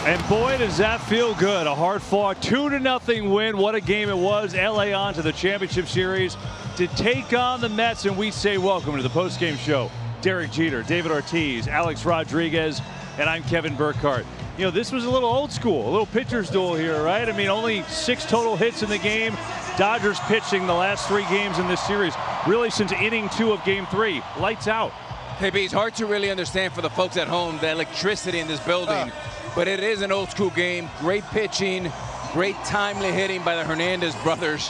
And boy, does that feel good. A hard-fought 2-0 win. What a game it was. LA on to the championship series to take on the Mets. And we say welcome to the postgame show. Derek Jeter, David Ortiz, Alex Rodriguez, and I'm Kevin Burkhardt. You know, this was a little old school, a little pitcher's duel here, right? I mean, only 6 total hits in the game. Dodgers pitching the last 3 games in this series, really since inning 2 of game 3. Lights out. KB, it's hard to really understand for the folks at home the electricity in this building. But it is an old school game. Great pitching, great timely hitting by the Hernandez brothers,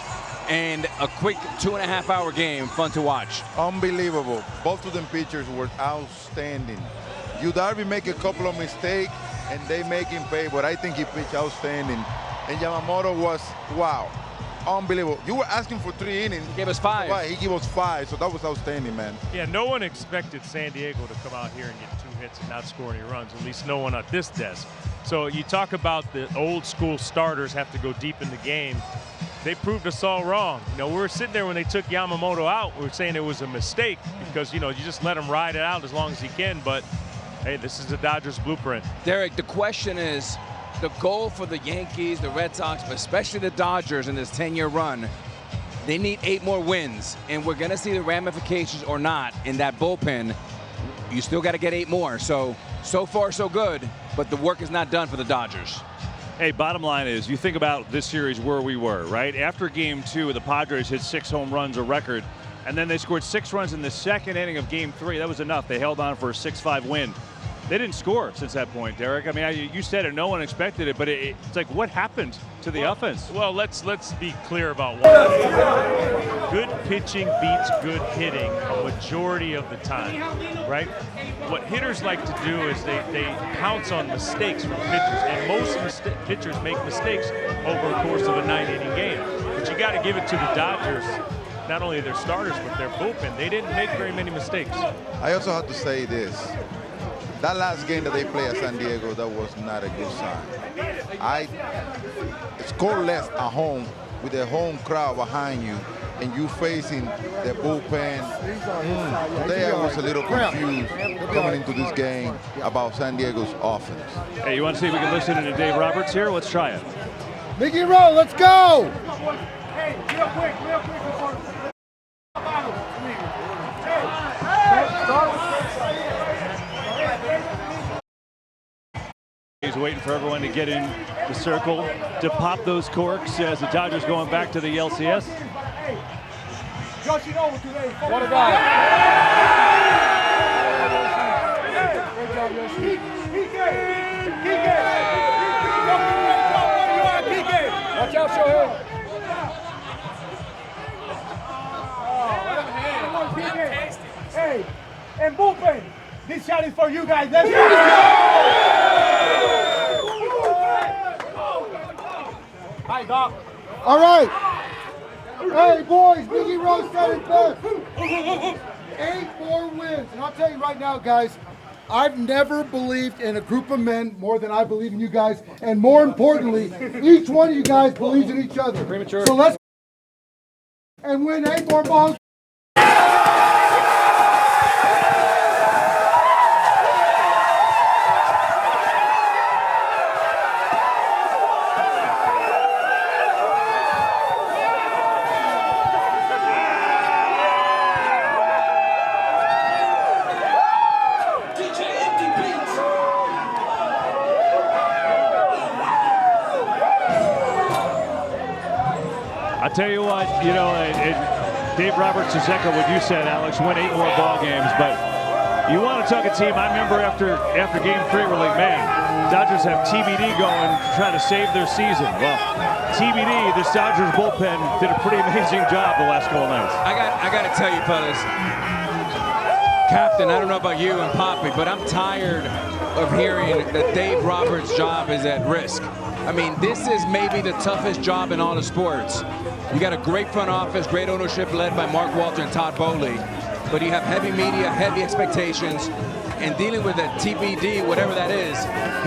and a quick 2.5-hour game. Fun to watch. Unbelievable. Both of them pitchers were outstanding. Darby make a couple of mistakes, and they make him pay, but I think he pitched outstanding. And Yamamoto was, wow, unbelievable. You were asking for 3 innings. He gave us 5. Right, he gave us 5, so that was outstanding, man. Yeah, no one expected San Diego to come out here and get 2 hits and not score any runs, at least no one at this desk. So you talk about the old school starters have to go deep in the game. They proved us all wrong. You know, we were sitting there when they took Yamamoto out, we were saying it was a mistake because, you know, you just let him ride it out as long as he can, but hey, this is the Dodgers blueprint. Derek, the question is, the goal for the Yankees, the Red Sox, but especially the Dodgers in this 10-year run, they need 8 more wins, and we're going to see the ramifications or not in that bullpen. You still got to get 8 more. So far, so good, but the work is not done for the Dodgers. Hey, bottom line is, you think about this series where we were, right? After game 2, the Padres hit 6 home runs, a record, and then they scored 6 runs in the second inning of game 3. That was enough. They held on for a 6-5 win. They didn't score since that point, Derek. I mean, you said it, no one expected it, but it's like, what happened to the offense? Well, let's be clear about one thing. Good pitching beats good hitting a majority of the time, right? What hitters like to do is they pounce on mistakes from pitchers, and most pitchers make mistakes over the course of a 9-inning game. But you got to give it to the Dodgers, not only their starters, but their bullpen. They didn't make very many mistakes. I also have to say this. That last game that they played at San Diego, that was not a good sign. I scoreless at home with a home crowd behind you, and you facing the bullpen. Today I was a little confused coming into this game about San Diego's offense. Hey, you want to see if we can listen to Dave Roberts here? Let's try it. Mickey roll, let's go! Hey, real quick before. He's waiting for everyone to get in the circle to pop those corks as the Dodgers going back to the NLCS. What a guy. Great job, Yoshi. Watch out, Shohei. Hey, and bullpen, this shot is for you guys. Let's go! Hi, Doc. All right. Hey, boys, Mickey Rose said it best. 8 more wins. And I'll tell you right now, guys, I've never believed in a group of men more than I believe in you guys. And more importantly, each one of you guys believes in each other. Premature. So let's and win 8 more balls. I tell you what, you know, Dave Roberts has echoed what you said, Alex. Win 8 more ball games, but you want to talk a team. I remember after Game 3, we're like, man, Dodgers have TBD going to try to save their season. Well, TBD, this Dodgers bullpen did a pretty amazing job the last couple nights. I got to tell you, fellas, Captain, I don't know about you and Poppy, but I'm tired of hearing that Dave Roberts' job is at risk. I mean, this is maybe the toughest job in all of sports. You got a great front office, great ownership led by Mark Walter and Todd Bowley, but you have heavy media, heavy expectations. and dealing with a TBD, whatever that is,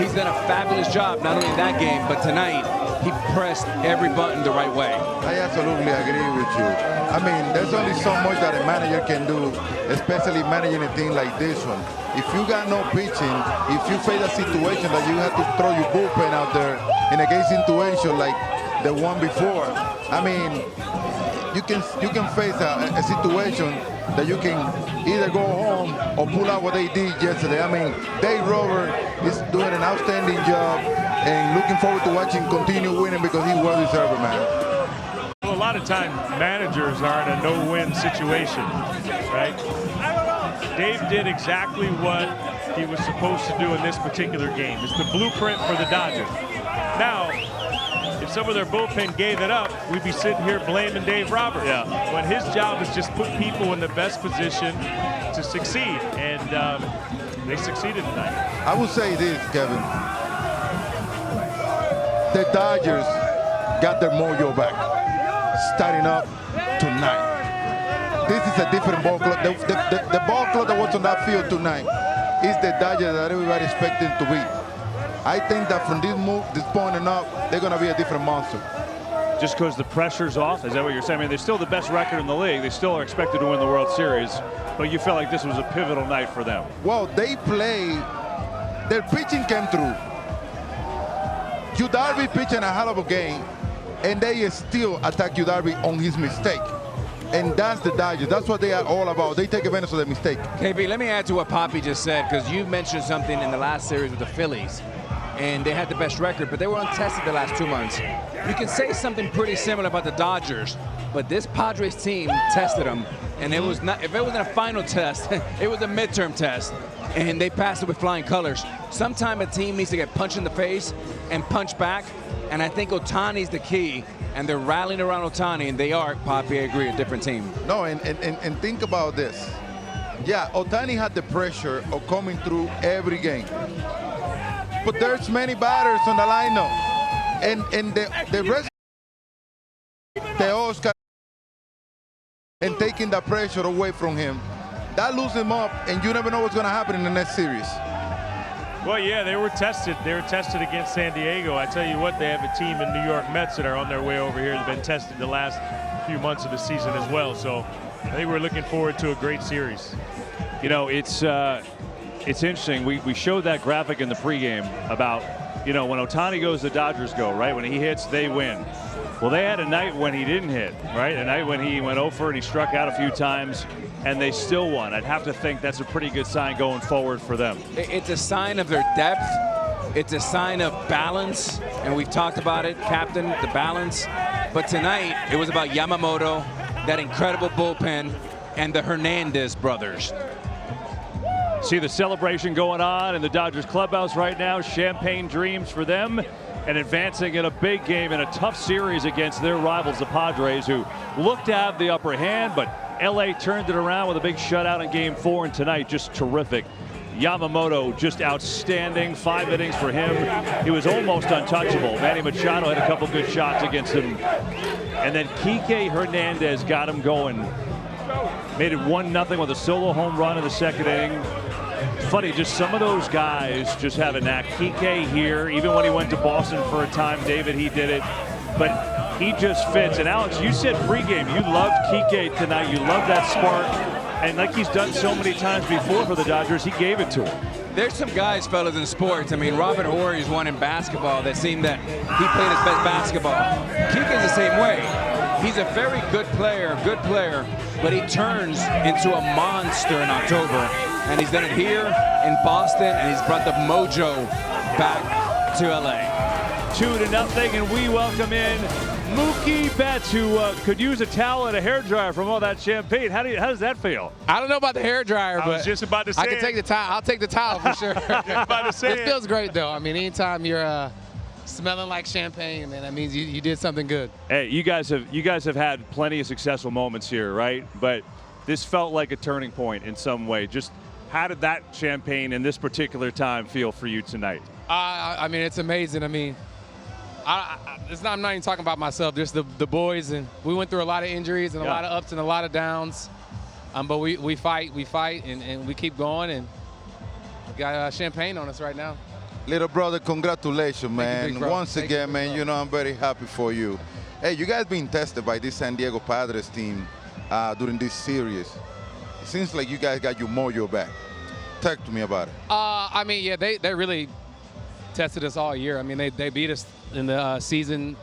he's done a fabulous job, not only in that game, but tonight, he pressed every button the right way. I absolutely agree with you. I mean, there's only so much that a manager can do, especially managing a team like this one. If you got no pitching, if you face a situation that you have to throw your bullpen out there in a game situation like the one before, I mean, you can face a situation that you can either go home or pull out what they did yesterday. I mean, Dave Roberts is doing an outstanding job and looking forward to watching continue winning because he well deserved, man. Well, a lot of times managers are in a no-win situation, right? Dave did exactly what he was supposed to do in this particular game. It's the blueprint for the Dodgers. Now, if some of their bullpen gave it up, we'd be sitting here blaming Dave Roberts. Yeah. But his job is just put people in the best position to succeed, and they succeeded tonight. I would say this, Kevin. The Dodgers got their mojo back, starting up tonight. This is a different ball club. The ball club that was on that field tonight is the Dodgers that everybody expected to be. I think that from this point on up, they're going to be a different monster. Just because the pressure's off? Is that what you're saying? I mean, they're still the best record in the league. They still are expected to win the World Series, but you felt like this was a pivotal night for them. Well, they played. Their pitching came through. Yu Darby pitching a hell of a game, and they still attack Yu Darby on his mistake. And that's the Dodgers. That's what they are all about. They take advantage of their mistake. KB, let me add to what Poppy just said, because you mentioned something in the last series with the Phillies, and they had the best record, but they were untested the last 2 months. You can say something pretty similar about the Dodgers, but this Padres team tested them, and it was not. If it wasn't a final test, it was a midterm test, and they passed it with flying colors. Sometimes a team needs to get punched in the face and punch back, and I think Ohtani's the key, and they're rallying around Ohtani, and they are, Poppy, I agree, a different team. No, and think about this. Yeah, Ohtani had the pressure of coming through every game. But there's many batters on the lineup. And the rest, the Oscar, and taking the pressure away from him, that loses him up, and you never know what's going to happen in the next series. Well, yeah, they were tested. They were tested against San Diego. I tell you what, they have a team in New York Mets that are on their way over here. They've been tested the last few months of the season as well. So I think we're looking forward to a great series. You know, it's interesting. We showed that graphic in the pregame about, you know, when Ohtani goes, the Dodgers go, right? When he hits, they win. Well, they had a night when he didn't hit, right? A night when he went over and he struck out a few times, and they still won. I'd have to think that's a pretty good sign going forward for them. It's a sign of their depth. It's a sign of balance, and we've talked about it, Captain, the balance. But tonight, it was about Yamamoto, that incredible bullpen, and the Hernandez brothers. See the celebration going on in the Dodgers clubhouse right now. Champagne dreams for them, and advancing in a big game in a tough series against their rivals, the Padres, who looked to have the upper hand, but LA turned it around with a big shutout in Game 4, and tonight just terrific. Yamamoto just outstanding. 5 innings for him. He was almost untouchable. Manny Machado had a couple good shots against him, and then Kike Hernandez got him going. Made it 1-0 with a solo home run in the second inning. Funny, just some of those guys just have a knack. Kike here, even when he went to Boston for a time, David, he did it. But he just fits. And Alex, you said pregame, you loved Kike tonight. You loved that spark. And like he's done so many times before for the Dodgers, he gave it to him. There's some guys, fellas, in sports. I mean, Robert Horry is one in basketball that seemed that he played his best basketball. Kike's the same way. He's a very good player, but he turns into a monster in October. And he's done it here in Boston, and he's brought the mojo back to LA. 2-0, and we welcome in Mookie Betts, who could use a towel and a hairdryer from all that champagne. How does that feel? I don't know about the hairdryer, I but was just about to say I can take the towel. I'll take the towel for sure. about to say it feels great, though. I mean, anytime you're smelling like champagne, man, that means you did something good. Hey, you guys have had plenty of successful moments here, right? But this felt like a turning point in some way. Just how did that champagne in this particular time feel for you tonight? I mean, it's amazing. I mean, I'm not even talking about myself. Just the boys, and we went through a lot of injuries and a lot of ups and a lot of downs. But we fight, and we keep going, and got champagne on us right now. Little brother, congratulations, man. big bro. Once Thank again, you, man, bro. you know I'm very happy for you. Hey, you guys been tested by this San Diego Padres team during this series. It seems like you guys got your mojo back. Talk to me about it. I mean, yeah, they really tested us all year. I mean, they beat us in the season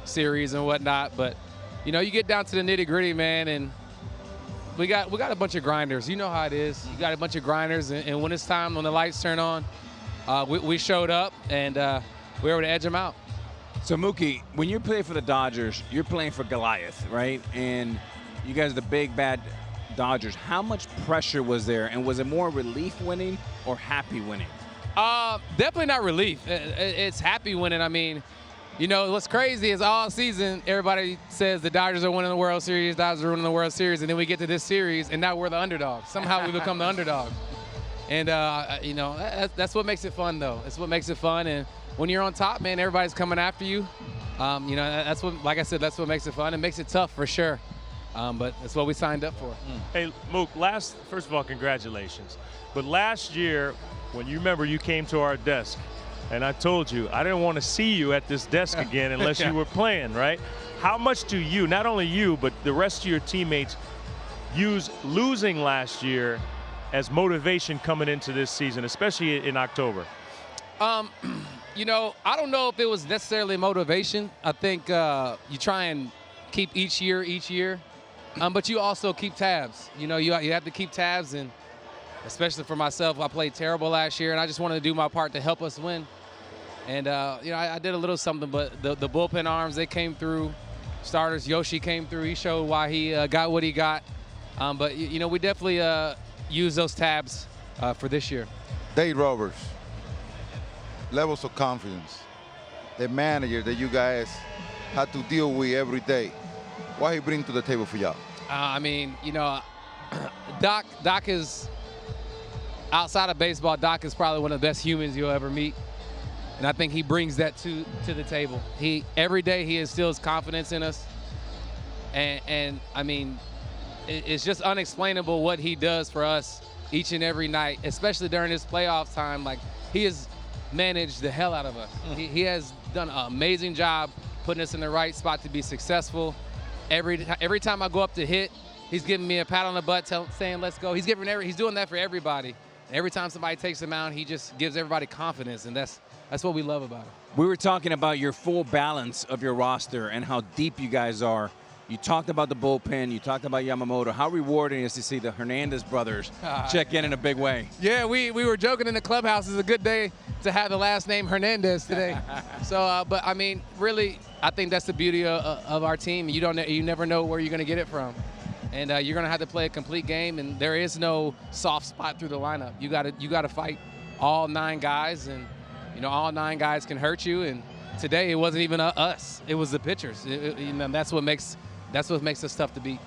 series and whatnot. But, you know, you get down to the nitty-gritty, man, and we got a bunch of grinders. You know how it is. You got a bunch of grinders, and when it's time, when the lights turn on, we showed up, and we were able to edge them out. So, Mookie, when you're playing for the Dodgers, you're playing for Goliath, right? And you guys are the big, bad Dodgers. How much pressure was there, and was it more relief winning or happy winning? Definitely not relief. It's happy winning. I mean, you know, what's crazy is all season, everybody says the Dodgers are winning the World Series, Dodgers are winning the World Series, and then we get to this series, and now we're the underdog. Somehow we become the underdog. And, you know, that's what makes it fun, though. It's what makes it fun. And when you're on top, man, everybody's coming after you. You know, that's what, like I said, that's what makes it fun. It makes it tough for sure. But that's what we signed up for. Hey, Mook, first of all, congratulations. But last year, when you remember you came to our desk, and I told you I didn't want to see you at this desk again unless you were playing, right? How much do you, not only you, but the rest of your teammates, use losing last year as motivation coming into this season, especially in October? You know, I don't know if it was necessarily motivation. I think you try and keep each year. But you also keep tabs. You know, you have to keep tabs, and especially for myself, I played terrible last year, and I just wanted to do my part to help us win. And, you know, I did a little something, but the bullpen arms, they came through. Starters, Yoshi came through. He showed why he got what he got. But, you know, we definitely use those tabs for this year. Dave Roberts, levels of confidence, the manager that you guys had to deal with every day. What he bring to the table for y'all? I mean, you know, Doc is, outside of baseball, Doc is probably one of the best humans you'll ever meet. And I think he brings that to the table. Every day he instills confidence in us. And I mean, it's just unexplainable what he does for us each and every night, especially during this playoff time. Like, he has managed the hell out of us. He has done an amazing job putting us in the right spot to be successful. Every time I go up to hit, he's giving me a pat on the butt, saying, let's go. He's doing that for everybody. Every time somebody takes him out, he just gives everybody confidence, and that's what we love about him. We were talking about your full balance of your roster and how deep you guys are. You talked about the bullpen. You talked about Yamamoto. How rewarding is to see the Hernandez brothers check in a big way? Yeah, we were joking in the clubhouse. It's a good day to have the last name Hernandez today. So, but I mean, really, I think that's the beauty of our team. You never know where you're going to get it from, and you're going to have to play a complete game. And there is no soft spot through the lineup. You got to fight all 9 guys, and you know, all 9 guys can hurt you. And today it wasn't even us; it was the pitchers. You know, that's what makes us tough to beat.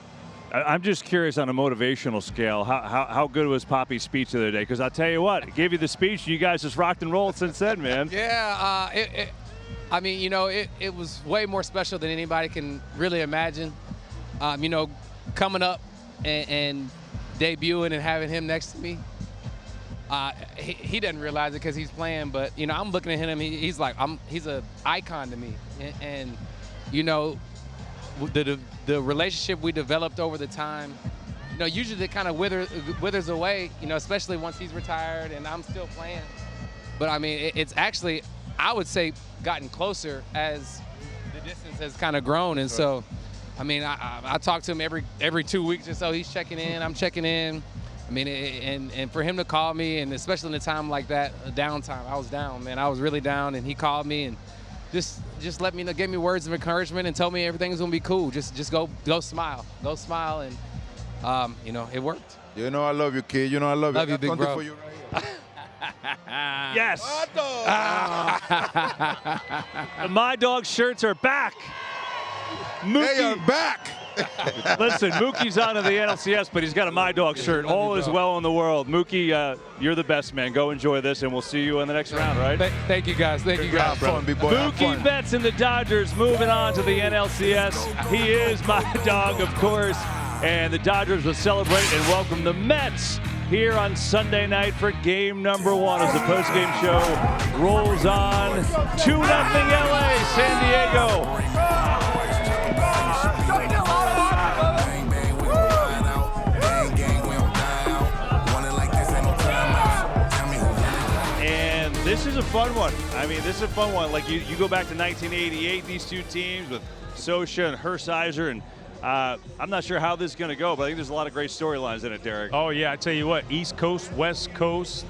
I'm just curious on a motivational scale, how good was Poppy's speech the other day? Because I'll tell you what, it gave you the speech, you guys just rocked and rolled since then, man. Yeah, I mean, you know, it was way more special than anybody can really imagine. You know, coming up and debuting and having him next to me, he doesn't realize it because he's playing, but, you know, I'm looking at him, he's like, he's an icon to me. And you know, the relationship we developed over the time, you know, usually it kind of withers away, you know, especially once he's retired and I'm still playing. But I mean, it's actually, I would say, gotten closer as the distance has kind of grown. And so, I mean, I talk to him every 2 weeks or so. He's checking in, I'm checking in. I mean, and for him to call me, and especially in a time like that, a downtime, I was down, man. I was really down, and he called me and just let me know, gave me words of encouragement and told me everything's gonna be cool. Just go smile, and you know, it worked. You know I love you, kid. You know I love you. Love you, big bro. For you right here. Yes. The My Dog shirts are back. They are back. Listen, Mookie's on to the NLCS, but he's got a My Dog shirt. All is well in the world. Mookie, you're the best, man. Go enjoy this, and we'll see you in the next round, right? Thank you, guys. Thank you, guys. Have fun, big boy. Have Mookie fun. Betts and the Dodgers moving on to the NLCS. He is My Dog, of course. And the Dodgers will celebrate and welcome the Mets here on Sunday night for game number 1 as the postgame show rolls on. 2-0 LA, San Diego. And this is a fun one. I mean, this is a fun one. Like you go back to 1988, these two teams with Sosha and Hershiser, and I'm not sure how this is going to go, but I think there's a lot of great storylines in it, Derek. Oh, yeah, I tell you what, East Coast, West Coast,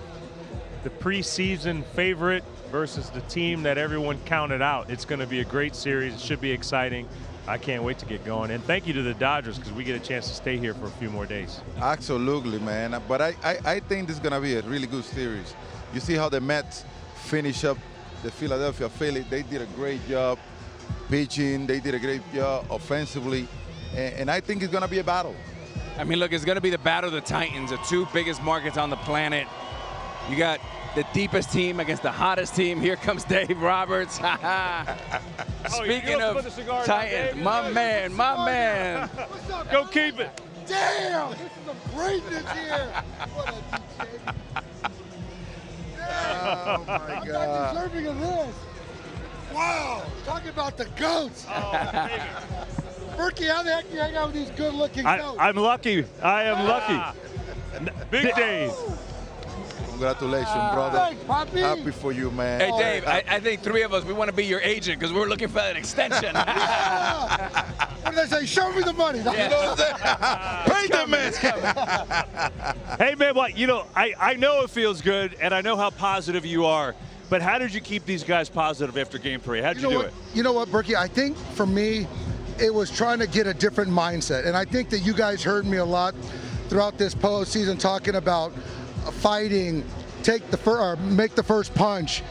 the preseason favorite versus the team that everyone counted out. It's going to be a great series. It should be exciting. I can't wait to get going. And thank you to the Dodgers because we get a chance to stay here for a few more days. Absolutely, man. But I think this is going to be a really good series. You see how the Mets finish up the Philadelphia Phillies. They did a great job pitching. They did a great job offensively. And I think it's going to be a battle. I mean, look, it's going to be the battle of the Titans, the two biggest markets on the planet. You got the deepest team against the hottest team. Here comes Dave Roberts. Speaking of Titans, my man. Go keep it. Damn, this is a greatness here. What a DJ. Oh, my I'm God. not deserving of this. Wow, talking about the goats. Berkey, how the heck do you hang out with these good-looking goats? I'm lucky. I am lucky. Big Dave. Congratulations, brother. Thanks, Poppy. Happy for you, man. Hey, Dave, I think 3 of us, we want to be your agent because we're looking for an extension. Yeah. What did they say? Show me the money. You know what I'm saying? Pay the man. Hey, man, what? You know, I know it feels good, and I know how positive you are, but how did you keep these guys positive after Game 3? How did you do it? You know what, Berkey? I think for me, it was trying to get a different mindset. And I think that you guys heard me a lot throughout this postseason talking about fighting, make the first punch.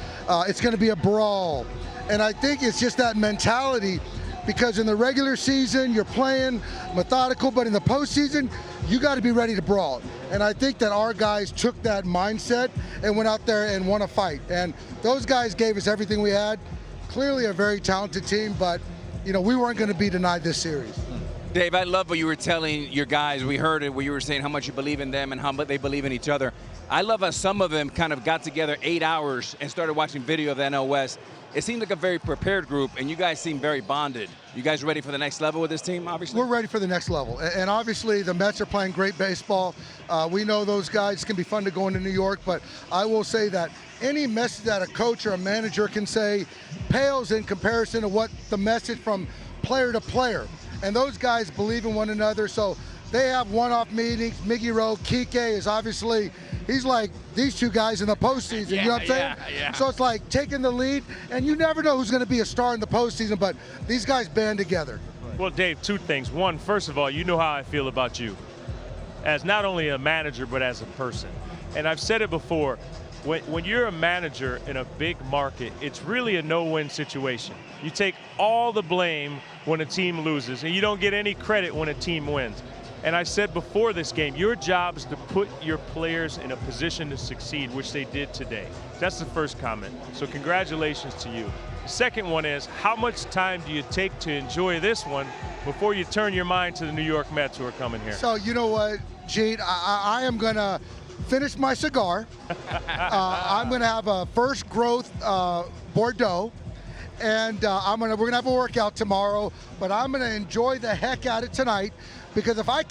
It's going to be a brawl. And I think it's just that mentality, because in the regular season, you're playing methodical, but in the postseason, you got to be ready to brawl. And I think that our guys took that mindset and went out there and won a fight. And those guys gave us everything we had. Clearly a very talented team, but you know, we weren't going to be denied this series. Dave, I love what you were telling your guys. We heard it where you were saying how much you believe in them and how much they believe in each other. I love how some of them kind of got together 8 hours and started watching video of the NL West. It seemed like a very prepared group, and you guys seem very bonded. You guys ready for the next level with this team, obviously? We're ready for the next level. And obviously, the Mets are playing great baseball. We know those guys can be fun to go into New York, but I will say that any message that a coach or a manager can say pales in comparison to what the message from player to player. And those guys believe in one another, so they have one-off meetings. Miggy Rowe, Kike is obviously, he's like these two guys in the postseason, you know what I'm saying? Yeah. So it's like taking the lead, and you never know who's going to be a star in the postseason, but these guys band together. Well, Dave, 2 things. One, first of all, you know how I feel about you as not only a manager, but as a person. And I've said it before, when you're a manager in a big market, it's really a no-win situation. You take all the blame when a team loses, and you don't get any credit when a team wins. And I said before this game, your job is to put your players in a position to succeed, which they did today. That's the first comment. So congratulations to you. The second one is, how much time do you take to enjoy this one before you turn your mind to the New York Mets who are coming here? So you know what, Gene, I am going to finish my cigar. I'm going to have a first growth Bordeaux. And we're gonna have a workout tomorrow, but I'm gonna enjoy the heck out of it tonight, because if we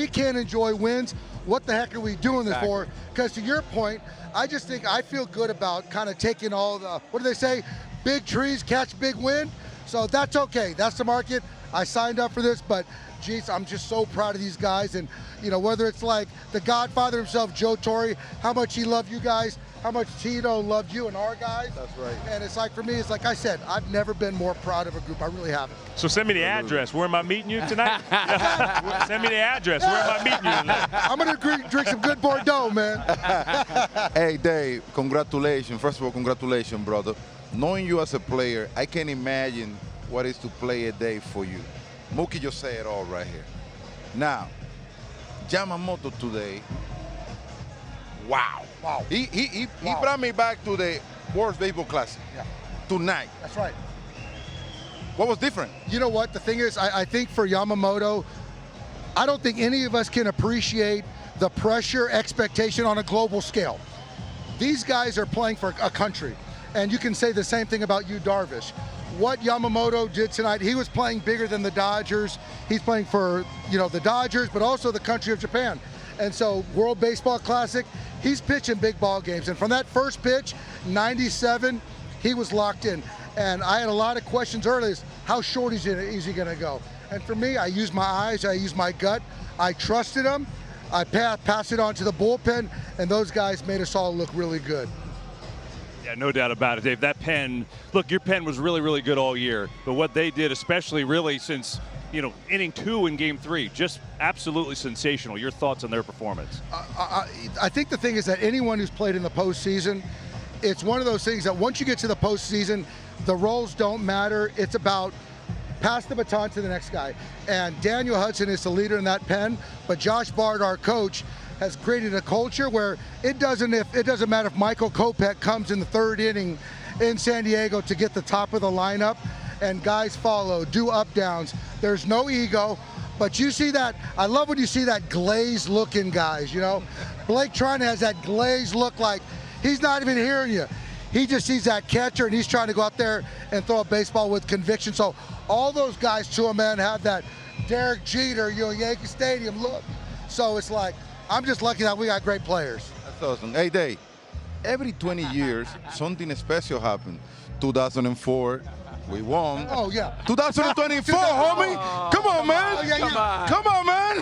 can't enjoy wins, what the heck are we doing this for? Because to your point, I just think I feel good about kind of taking all the, what do they say, big trees catch big wind. So that's okay, that's the market. I signed up for this, but geez, I'm just so proud of these guys. And you know, whether it's like the Godfather himself, Joe Torre, how much he loved you guys, how much Tito loved you and our guys. That's right. And it's like, for me, it's like I said, I've never been more proud of a group. I really haven't. So send me the address. Where am I meeting you tonight? Send me the address. Where am I meeting you tonight? I'm going to drink some good Bordeaux, man. Hey, Dave, congratulations. First of all, congratulations, brother. Knowing you as a player, I can imagine what it's to play a day for you. Mookie just said it all right here. Now, Yamamoto today, wow. He brought me back to the World Baseball Classic tonight. That's right. What was different? You know what? The thing is, I think for Yamamoto, I don't think any of us can appreciate the pressure, expectation on a global scale. These guys are playing for a country, and you can say the same thing about Yu Darvish. What Yamamoto did tonight, he was playing bigger than the Dodgers. He's playing for, the Dodgers, but also the country of Japan. And so World Baseball Classic, he's pitching big ball games. And from that first pitch, 97, he was locked in. And I had a lot of questions earlier, how short is he gonna go? And for me, I used my eyes, I used my gut. I trusted him. I passed it on to the bullpen, and those guys made us all look really good. Yeah, no doubt about it, Dave. That pen, look, your pen was really, really good all year. But what they did, especially really since, inning 2 in Game 3, just absolutely sensational. Your thoughts on their performance? I think the thing is that anyone who's played in the postseason, it's one of those things that once you get to the postseason, the roles don't matter. It's about pass the baton to the next guy. And Daniel Hudson is the leader in that pen, but Josh Bard, our coach, has created a culture where it doesn't matter if Michael Kopech comes in the 3rd inning in San Diego to get the top of the lineup, and guys follow, do up downs. There's no ego, but you see that, I love when you see that glazed looking guys, Blake Trine has that glazed look like he's not even hearing you. He just sees that catcher, and he's trying to go out there and throw a baseball with conviction. So all those guys, to a man, have that Derek Jeter, Yankee Stadium look. So it's like, I'm just lucky that we got great players. That's awesome. Hey, Dave, every 20 years, something special happened. 2004, we won. Oh, yeah. 2024, homie. Come on, man. Oh, yeah. Come on, man.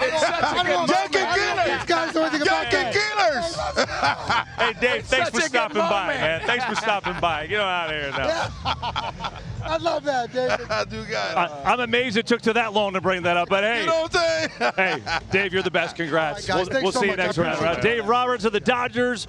Yankee Killers. Guys know anything about Yankee Killers. Hey, Dave, thanks for such a good stopping by, moment. man. Thanks for stopping by. Get on out of here now. I love that, David. You got it. I'm amazed it took to that long to bring that up, but hey. You know what I'm saying? Hey, Dave, you're the best. Congrats. All right, guys, thanks We'll so see you much. I next round. appreciate it. Dave Roberts of the Dodgers.